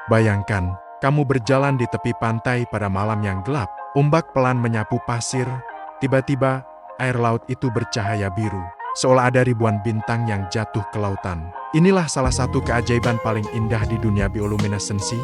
Bayangkan, kamu berjalan di tepi pantai pada malam yang gelap. Ombak pelan menyapu pasir. Tiba-tiba, air laut itu bercahaya biru, seolah ada ribuan bintang yang jatuh ke lautan. Inilah salah satu keajaiban paling indah di dunia bioluminesensi,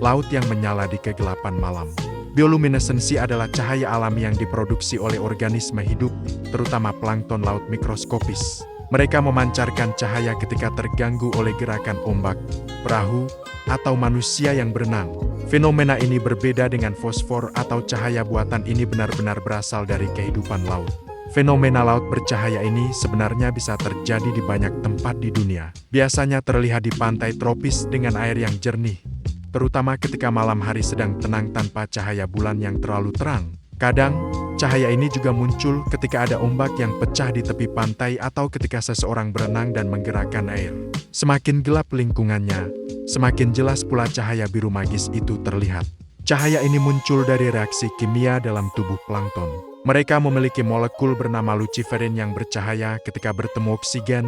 laut yang menyala di kegelapan malam. Bioluminesensi adalah cahaya alami yang diproduksi oleh organisme hidup, terutama plankton laut mikroskopis. Mereka memancarkan cahaya ketika terganggu oleh gerakan ombak, perahu, atau manusia yang berenang. Fenomena ini berbeda dengan fosfor atau cahaya buatan. Ini benar-benar berasal dari kehidupan laut. Fenomena laut bercahaya ini sebenarnya bisa terjadi di banyak tempat di dunia. Biasanya terlihat di pantai tropis dengan air yang jernih, terutama ketika malam hari sedang tenang tanpa cahaya bulan yang terlalu terang. Kadang, cahaya ini juga muncul ketika ada ombak yang pecah di tepi pantai atau ketika seseorang berenang dan menggerakkan air. Semakin gelap lingkungannya, semakin jelas pula cahaya biru magis itu terlihat. Cahaya ini muncul dari reaksi kimia dalam tubuh plankton. Mereka memiliki molekul bernama luciferin yang bercahaya ketika bertemu oksigen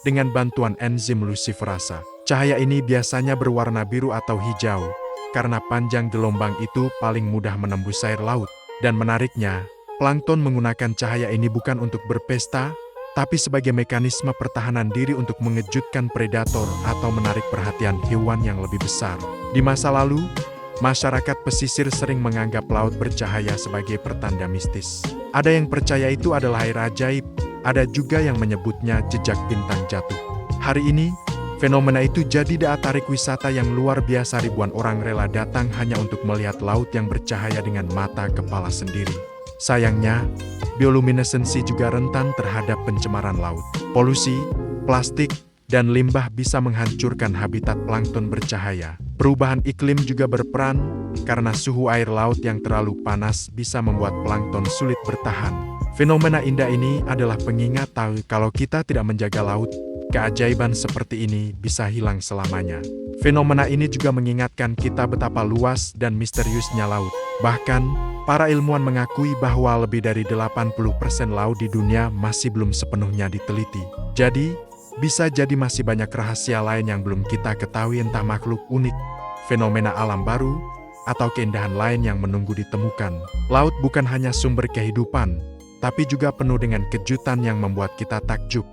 dengan bantuan enzim luciferasa. Cahaya ini biasanya berwarna biru atau hijau, karena panjang gelombang itu paling mudah menembus air laut. Dan menariknya, plankton menggunakan cahaya ini bukan untuk berpesta, tapi sebagai mekanisme pertahanan diri untuk mengejutkan predator atau menarik perhatian hewan yang lebih besar. Di masa lalu, masyarakat pesisir sering menganggap laut bercahaya sebagai pertanda mistis. Ada yang percaya itu adalah air ajaib, ada juga yang menyebutnya jejak bintang jatuh. Hari ini, fenomena itu jadi daya tarik wisata yang luar biasa. Ribuan orang rela datang hanya untuk melihat laut yang bercahaya dengan mata kepala sendiri. Sayangnya, bioluminesensi juga rentan terhadap pencemaran laut. Polusi, plastik, dan limbah bisa menghancurkan habitat plankton bercahaya. Perubahan iklim juga berperan, karena suhu air laut yang terlalu panas bisa membuat plankton sulit bertahan. Fenomena indah ini adalah pengingat kalau kita tidak menjaga laut, keajaiban seperti ini bisa hilang selamanya. Fenomena ini juga mengingatkan kita betapa luas dan misteriusnya laut. Bahkan, para ilmuwan mengakui bahwa lebih dari 80% laut di dunia masih belum sepenuhnya diteliti. Jadi, bisa jadi masih banyak rahasia lain yang belum kita ketahui, entah makhluk unik, fenomena alam baru, atau keindahan lain yang menunggu ditemukan. Laut bukan hanya sumber kehidupan, tapi juga penuh dengan kejutan yang membuat kita takjub.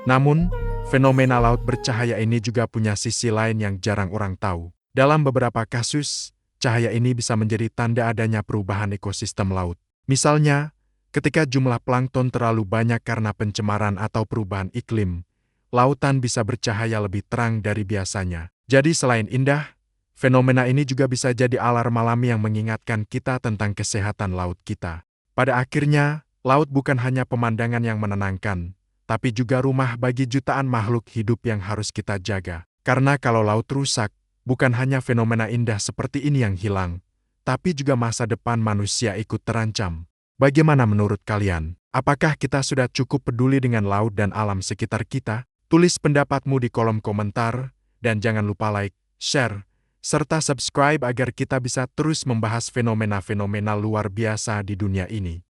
Namun, fenomena laut bercahaya ini juga punya sisi lain yang jarang orang tahu. Dalam beberapa kasus, cahaya ini bisa menjadi tanda adanya perubahan ekosistem laut. Misalnya, ketika jumlah plankton terlalu banyak karena pencemaran atau perubahan iklim, lautan bisa bercahaya lebih terang dari biasanya. Jadi selain indah, fenomena ini juga bisa jadi alarm alami yang mengingatkan kita tentang kesehatan laut kita. Pada akhirnya, laut bukan hanya pemandangan yang menenangkan, tapi juga rumah bagi jutaan makhluk hidup yang harus kita jaga. Karena kalau laut rusak, bukan hanya fenomena indah seperti ini yang hilang, tapi juga masa depan manusia ikut terancam. Bagaimana menurut kalian? Apakah kita sudah cukup peduli dengan laut dan alam sekitar kita? Tulis pendapatmu di kolom komentar, dan jangan lupa like, share, serta subscribe agar kita bisa terus membahas fenomena-fenomena luar biasa di dunia ini.